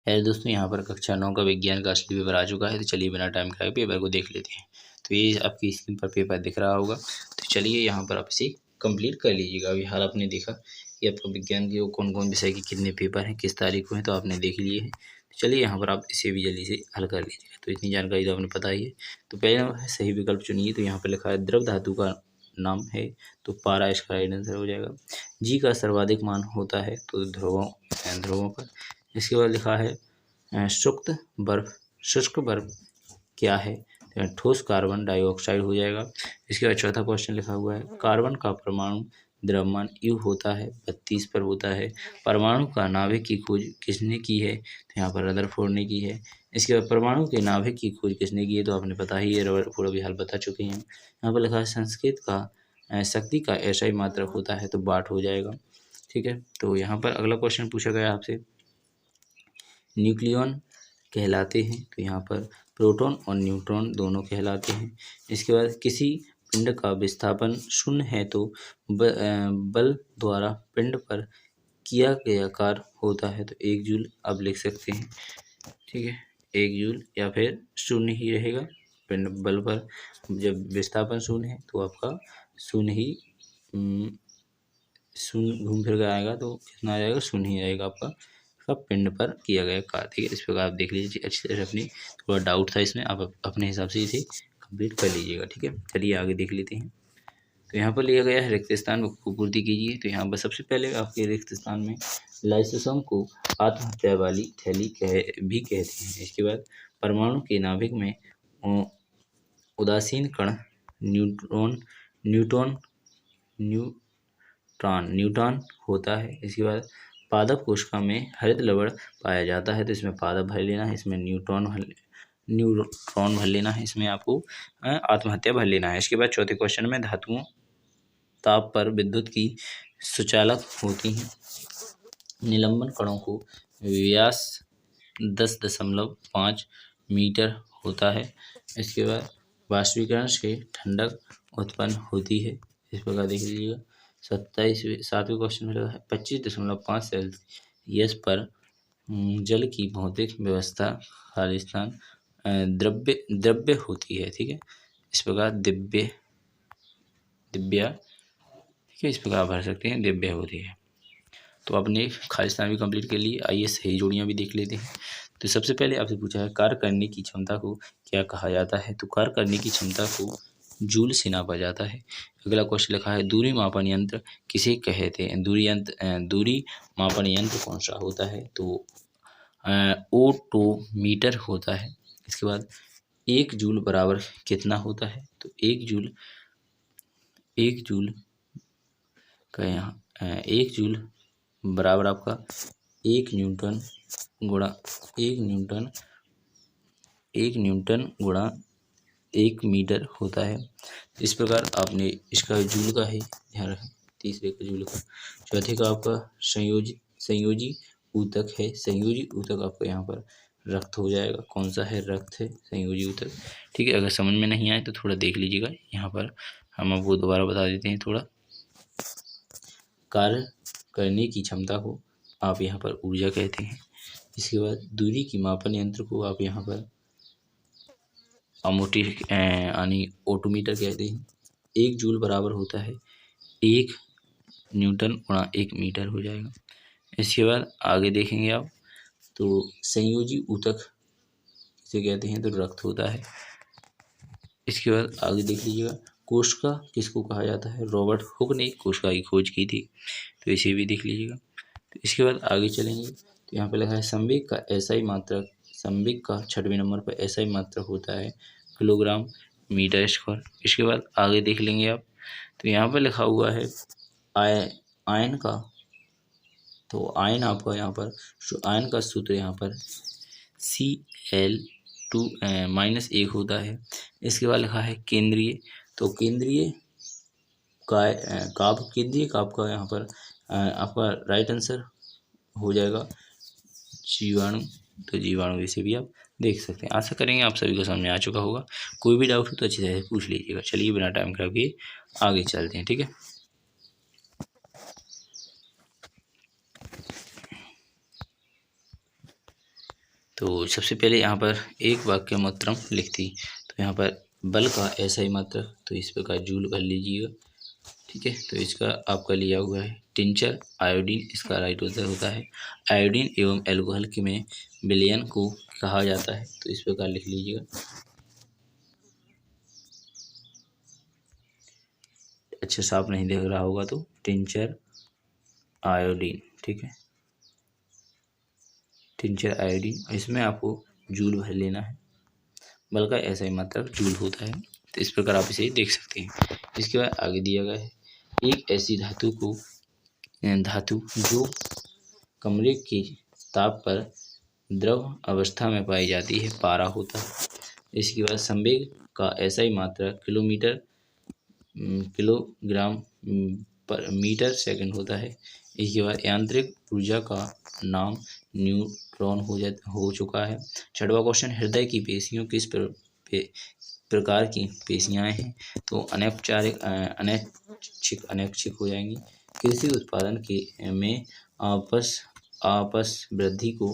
है दोस्तों, यहाँ पर कक्षा 9 का विज्ञान का असली पेपर आ चुका है। तो चलिए बिना टाइम खराब पेपर को देख लेते हैं। तो ये आपकी स्क्रीन पर पेपर दिख रहा होगा। तो चलिए यहाँ पर आप इसे कंप्लीट कर लीजिएगा। अभी हाल आपने देखा कि आपका विज्ञान के कौन कौन विषय के कितने पेपर हैं, किस तारीख को हैं, तो आपने देख लिए हैं। तो चलिए यहाँ पर आप इसे भी जल्दी से हल कर लीजिएगा। तो इतनी जानकारी तो आपने पता ही है। तो पहले सही विकल्प चुनिए। तो यहाँ पर लिखा है द्रव धातु का नाम है, तो पारा इसका राइट आंसर हो जाएगा। जी का सर्वाधिक मान होता है, तो ध्रुवों पर। इसके बाद लिखा है शुष्क बर्फ क्या है, तो ठोस कार्बन डाइऑक्साइड हो जाएगा। इसके बाद चौथा क्वेश्चन लिखा हुआ है कार्बन का परमाणु द्रव्यमान यू होता है 32 पर होता है। परमाणु का नाभिक की खोज किसने की है, तो यहाँ पर रदरफोर्ड ने की है। इसके बाद परमाणु के नाभिक की खोज किसने की है, तो आपने पता ही है, रदरफोर्ड अभी हाल बता चुके हैं। यहाँ पर लिखा है संस्कृत का शक्ति का ऐसा ही मात्रक होता है, तो वाट हो जाएगा। ठीक है, तो यहाँ पर अगला क्वेश्चन पूछा गया आपसे न्यूक्लियॉन कहलाते हैं, तो यहाँ पर प्रोटॉन और न्यूट्रॉन दोनों कहलाते हैं। इसके बाद किसी पिंड का विस्थापन शून्य है, तो बल द्वारा पिंड पर किया गया कार्य होता है, तो 1 जूल आप लिख सकते हैं। ठीक है, 1 जूल या फिर शून्य ही रहेगा। पिंड बल पर जब विस्थापन शून्य है तो आपका शून्य ही शून्य घूम फिर कर आएगा, तो कितना आ जाएगा, शून्य ही आएगा आपका पिंड पर किया गया कार्य। ठीक है, इस प्रकार आप देख लीजिए अच्छी तरह। अपनी थोड़ा डाउट था इसमें, आप अपने हिसाब से इसे कंप्लीट कर लीजिएगा। ठीक है, चलिए आगे देख लेते हैं। तो यहाँ पर लिया गया है रिक्त स्थान को पूर्ति कीजिए। तो यहाँ पर सबसे पहले आपके रिक्त स्थान में लाइसोसोम को आत्महत्या वाली थैली भी कहते हैं। इसके बाद परमाणु के नाभिक में उदासीन कण न्यूट्रॉन होता है। इसके बाद पादप कोशिका में हरित लवण पाया जाता है, तो इसमें पादप भर लेना है, इसमें न्यूट्रॉन भर लेना है, इसमें आपको आत्महत्या भर लेना है। इसके बाद चौथे क्वेश्चन में धातुओं ताप पर विद्युत की सुचालक होती हैं। निलंबन कणों को व्यास 10.5 मीटर होता है। इसके बाद वाष्पीकरण से ठंडक उत्पन्न होती है। इस प्रकार देख लीजिएगा। 7वें क्वेश्चन में लगा है 25.5 सेल्सियस पर जल की भौतिक व्यवस्था खालिस्तान द्रव्य होती है। ठीक है, इस प्रकार दिव्या, ठीक है, इस प्रकार भर सकते हैं, दिव्य होती है। तो आपने खालिस्तान भी कंप्लीट कर लिए। आइए सही जोड़ियाँ भी देख लेते हैं। तो सबसे पहले आपसे पूछा है कार्य करने की क्षमता को क्या कहा जाता है, तो कार्य करने की क्षमता को जूल से नापा जाता है। अगला क्वेश्चन लिखा है दूरी मापन यंत्र किसे कहते हैं, दूरी मापन यंत्र कौन सा होता है, तो ओटोमीटर होता है। इसके बाद 1 जूल बराबर कितना होता है, तो 1 जूल का यहाँ 1 जूल बराबर आपका 1 न्यूटन गुणा 1 मीटर होता है। इस प्रकार आपने इसका जूल का है ध्यान रखें, तीसरे का जूल का। चौथे का आपका संयोजी ऊतक है। संयोजी ऊतक आपका यहाँ पर रक्त हो जाएगा। कौन सा है, रक्त है संयोजी ऊतक। ठीक है, अगर समझ में नहीं आए तो थोड़ा देख लीजिएगा। यहाँ पर हम आपको दोबारा बता देते हैं। थोड़ा कार्य करने की क्षमता को आप यहाँ पर ऊर्जा कहते हैं। इसके बाद दूरी की मापन यंत्र को आप यहाँ पर यानी ओटोमीटर कहते हैं। 1 जूल बराबर होता है 1 न्यूटन गुणा 1 मीटर हो जाएगा। इसके बाद आगे देखेंगे आप, तो संयोजी ऊतक किसे कहते हैं, तो रक्त होता है। इसके बाद आगे देख लीजिएगा कोशिका किसको कहा जाता है, रॉबर्ट हुक ने कोशिका की खोज की थी, तो इसे भी देख लीजिएगा। तो इसके बाद आगे चलेंगे, तो यहाँ पे लिखा है संवेग का SI मात्रक, संवेग का 6वें नंबर पर SI मात्रक होता है किलोग्राम मीटर स्क्वायर। इसके बाद आगे देख लेंगे आप, तो यहाँ पर लिखा हुआ है आयन का, तो आयन आपका यहाँ पर आयन का सूत्र यहाँ पर Cl2 -1 होता है। इसके बाद लिखा है केंद्रीय, तो केंद्रीय काप का यहाँ पर आपका राइट आंसर हो जाएगा जीवाणु। तो जीवाणु इसे भी आप देख सकते हैं। आशा करेंगे आप सभी को समझ में आ चुका होगा। कोई भी डाउट हो तो अच्छी तरह से पूछ लीजिएगा। चलिए बिना टाइम खराब किए आगे चलते हैं। ठीक है, तो सबसे पहले यहाँ पर एक वाक्य मात्रम लिखती, तो यहाँ पर बल का SI मात्रक, तो इस प्रकार जूल भर लीजिएगा। ठीक है, तो इसका आपका लिया हुआ है टिंचर आयोडीन, इसका राइट आंसर होता है। आयोडीन एवं एल्कोहल के में विलयन को कहा जाता है, तो इस प्रकार लिख लीजिएगा। अच्छा साफ नहीं दिख रहा होगा तो टिंचर आयोडीन, ठीक है, टिंचर आयोडीन, इसमें आपको जूल भर लेना है। बल का SI मात्रक जूल होता है, तो इस प्रकार आप इसे देख सकते हैं। इसके बाद आगे दिया गया है एक ऐसी धातु जो कमरे के ताप पर द्रव अवस्था में पाई जाती है, पारा होता है। इसके बाद संवेग का SI मात्रक किलोग्राम पर मीटर सेकंड होता है। इसके बाद यांत्रिक ऊर्जा का नाम न्यूट्रॉन हो चुका है। छठवां क्वेश्चन, हृदय की पेशियों किस प्रकार की पेशियां हैं, तो अनैपचारिक, अनैच्छिक हो जाएंगी। कृषि उत्पादन के में आपस वृद्धि को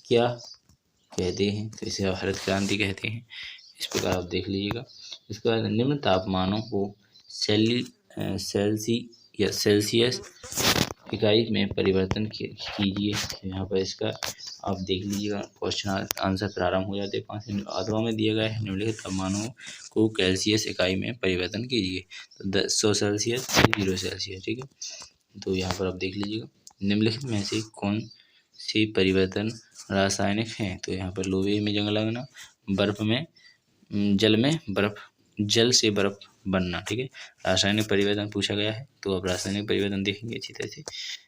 क्या कहते हैं, तो इसे हरित क्रांति कहते हैं। इस प्रकार आप देख लीजिएगा। इसके बाद निम्न तापमानों को सेल्सियस इकाई में परिवर्तन कीजिए। यहाँ पर इसका आप देख लीजिएगा, क्वेश्चन आंसर प्रारंभ हो जाते हैं 5 मिनट। अथवा में दिया गया है निम्नलिखित तापमानों को सेल्सियस इकाई में परिवर्तन कीजिए, तो 100 सेल्सियस 0 सेल्सियस, ठीक है। तो यहाँ पर आप देख लीजिएगा निम्नलिखित में से कौन से परिवर्तन रासायनिक हैं, तो यहाँ पर लोहे में जंग लगना, बर्फ में जल से बर्फ बनना, ठीक है। रासायनिक परिवर्तन पूछा गया है, तो अब रासायनिक परिवर्तन देखेंगे अच्छी तरह से।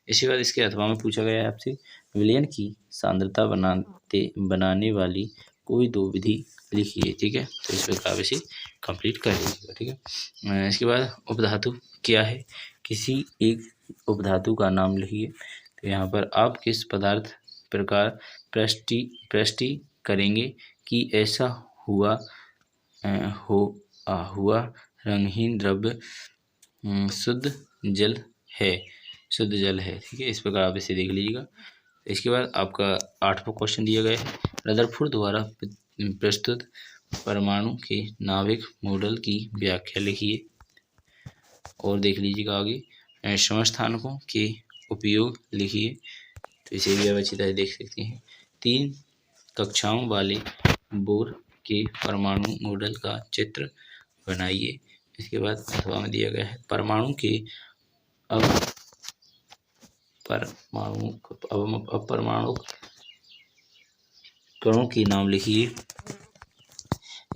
इसके बाद इसके अथवा में पूछा गया है आपसे विलयन की सांद्रता बनाने वाली कोई दो विधि लिखिए, ठीक है। तो इस प्रकार आप इसे कंप्लीट कर लीजिएगा, ठीक है। इसके बाद उपधातु क्या है, किसी एक उपधातु का नाम लिखिए। तो यहाँ पर आप किस पदार्थ प्रकार प्रष्टि करेंगे कि ऐसा हुआ रंगहीन द्रव्य शुद्ध जल है, ठीक है। इस प्रकार आप इसे देख लीजिएगा। इसके बाद आपका 8वां क्वेश्चन दिया गया है रदरफोर्ड द्वारा प्रस्तुत परमाणु के नाभिक मॉडल की व्याख्या लिखिए। और देख लीजिएगा आगे समस्थानिकों के उपयोग लिखिए, तो इसे भी आप अच्छी तरह देख सकते हैं। 3 कक्षाओं वाले बोर के परमाणु मॉडल का चित्र बनाइए। इसके बाद अथवा में दिया गया है परमाणु के अपरमाणु कणों के नाम लिखिए।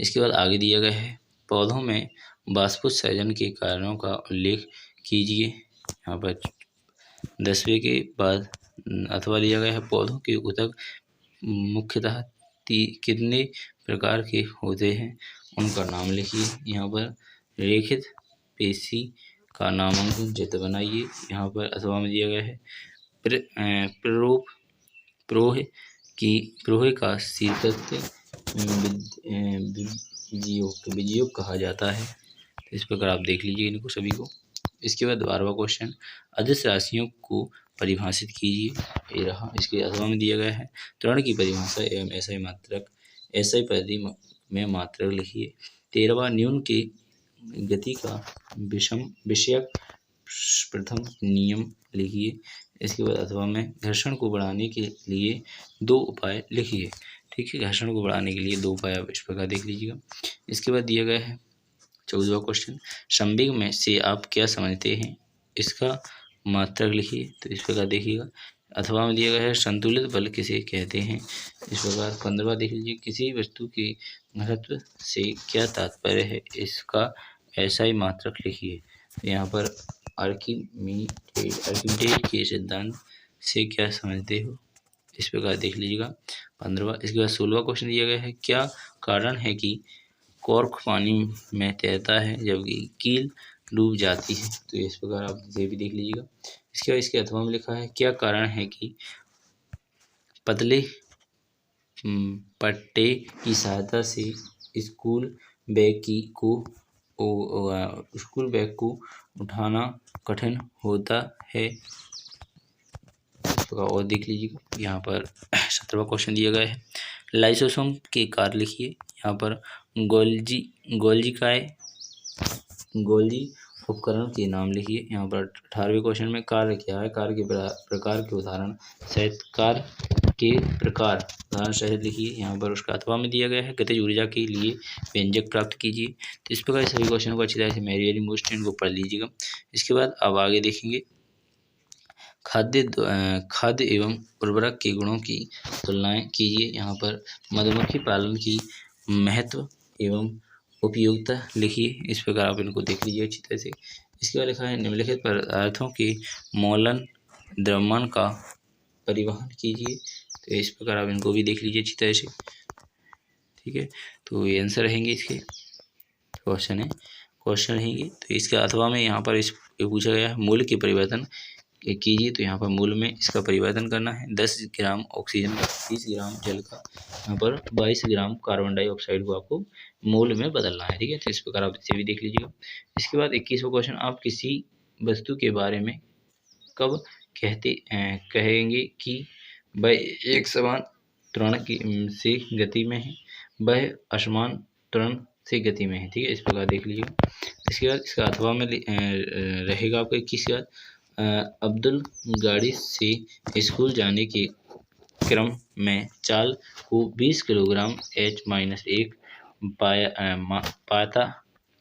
इसके बाद आगे दिया गया है पौधों में वाष्पोत्सर्जन के कारणों का उल्लेख कीजिए। यहाँ पर 10वें के बाद अथवा दिया गया है पौधों के ऊतक मुख्यतः कितने प्रकार के होते हैं, उनका नाम लिखिए। यहाँ पर रेखित पेशी का नामांकन चित्र बनाइए। यहाँ पर अथवा में दिया गया है प्रोह का शीतत्व विजयोग कहा जाता है। इस प्रकार आप देख लीजिए इनको सभी को। इसके बाद 12वां क्वेश्चन अदिश राशियों को परिभाषित कीजिए। ये रहा। इसके अथवा में दिया गया है त्वरण की परिभाषा एवं SI पद्धति में मात्रक लिखिए। 13वां न्यूटन के गति का विषयक प्रथम नियम लिखिए। इसके बाद अथवा में घर्षण को बढ़ाने के लिए 2 उपाय लिखिए, ठीक है। घर्षण को बढ़ाने के लिए 2 उपाय आप इस प्रकार देख लीजिएगा। इसके बाद दिया गया है 14वां क्वेश्चन संवेग में से आप क्या समझते हैं, इसका मात्रक लिखिए। तो इस प्रकार देखिएगा। अथवा में दिया गया है संतुलित बल किसे कहते हैं। इस प्रकार 15वां देख लीजिए किसी वस्तु के घनत्व से क्या तात्पर्य है, इसका SI मात्रक लिखिए। तो यहाँ पर आर्किमिडीज के सिद्धांत से क्या समझते हो, इस प्रकार देख लीजिएगा 15वां। इसके बाद 16वां क्वेश्चन दिया गया है क्या कारण है कि कॉर्क पानी में तैरता है जबकि कील डूब जाती है, तो इस प्रकार आप इसे भी देख लीजिएगा। इसके बाद इसके अथवा में लिखा है क्या कारण है कि पतले पट्टे की सहायता से स्कूल बैग को उठाना कठिन होता है। प्रकार और देख लीजिएगा। यहाँ पर 17वां क्वेश्चन दिया गया है, लाइसोसोम के कार्य लिखिए। यहाँ पर गोल्जी उपकरण के नाम लिखिए। यहाँ पर 18वें क्वेश्चन में कार्य क्या है, कार्य के प्रकार के उदाहरण सहित कार्य के प्रकार उदाहरण सहित लिखिए। यहाँ पर उसका अथवा में दिया गया है, गतिज ऊर्जा के लिए व्यंजक प्राप्त कीजिए। तो इस प्रकार सभी क्वेश्चन को अच्छी तरह से मेरी मोस्ट को पढ़ लीजिएगा। इसके बाद अब आगे देखेंगे, खाद्य एवं उर्वरक के गुणों की तुलनाएं कीजिए। यहाँ पर मधुमक्खी पालन की महत्व एवं उपयोगिता लिखिए। इस प्रकार आप इनको देख लीजिए अच्छी तरह से। इसके बाद लिखा है, निम्नलिखित पदार्थों के मौलन द्रव्यमान का परिवहन कीजिए। तो इस प्रकार आप इनको भी देख लीजिए अच्छी तरह से, ठीक है। तो ये आंसर रहेंगे, इसके क्वेश्चन रहेंगे। तो इसके अथवा में यहाँ पर ये पूछा गया है, मूल के परिवर्तन कीजिए। तो यहाँ पर मूल में इसका परिवर्तन करना है, 10 ग्राम ऑक्सीजन का 30 ग्राम जल का, यहाँ पर 22 ग्राम कार्बन डाइऑक्साइड को आपको मूल में बदलना है, ठीक है। तो इस प्रकार आप इसे भी देख लीजिएगा। इसके बाद 21वां क्वेश्चन, आप किसी वस्तु के बारे में कब कहेंगे कि वह एक समान त्वरण से गति में है, वह असमान त्वरण से गति में है, ठीक है। इस प्रकार देख लीजिएगा। इसके बाद इसका अथवा में रहेगा आपका 21 के बाद, अब्दुल गाड़ी से स्कूल जाने के क्रम में चाल को 20 किलोग्राम H-1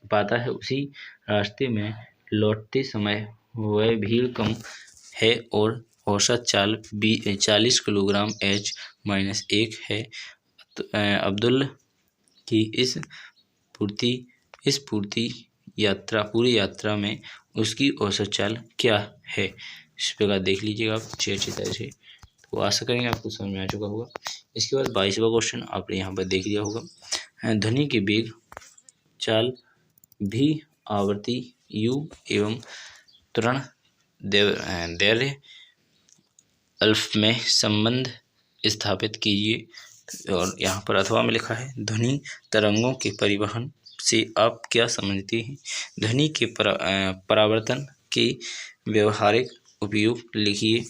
पाता है, उसी रास्ते में लौटते समय वह भीड़ कम है और औसत चाल 40 किलोग्राम H-1 है। तो अब्दुल की इस पूरी यात्रा में उसकी औसत चाल क्या है। इस प्रकार देख लीजिएगा आप अच्छी तरह से। तो आशा करेंगे आपको समझ में आ चुका होगा। इसके बाद 22वां क्वेश्चन आपने यहाँ पर देख लिया होगा, ध्वनि के वेग, चाल, भी, आवृत्ति, यू एवं त्वरण दैर्घ्य अल्फ में संबंध स्थापित कीजिए। और यहाँ पर अथवा में लिखा है, ध्वनि तरंगों के परिवहन से आप क्या समझते हैं, ध्वनि के परावर्तन के व्यवहारिक उपयोग लिखिए।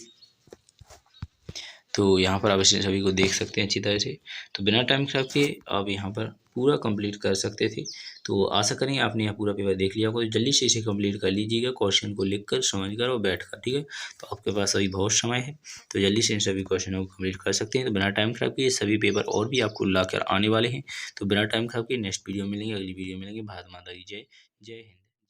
तो यहाँ पर आप इसे सभी को देख सकते हैं अच्छी तरह से। तो बिना टाइम खराब किए आप यहाँ पर पूरा कंप्लीट कर सकते थे। तो आशा करें आपने यह पूरा पेपर देख लिया होगा। जल्दी से इसे कंप्लीट कर लीजिएगा, क्वेश्चन को लिखकर, समझकर और बैठकर, ठीक है। तो आपके पास अभी बहुत समय है, तो जल्दी से इन सभी क्वेश्चनों को कंप्लीट कर सकते हैं। तो बिना टाइम खराब किए सभी पेपर और भी आपको लाकर आने वाले हैं। तो बिना टाइम खराब किए नेक्स्ट वीडियो मिलेंगे, अगली वीडियो मिलेंगे। भारत माता की जय। जय हिंद।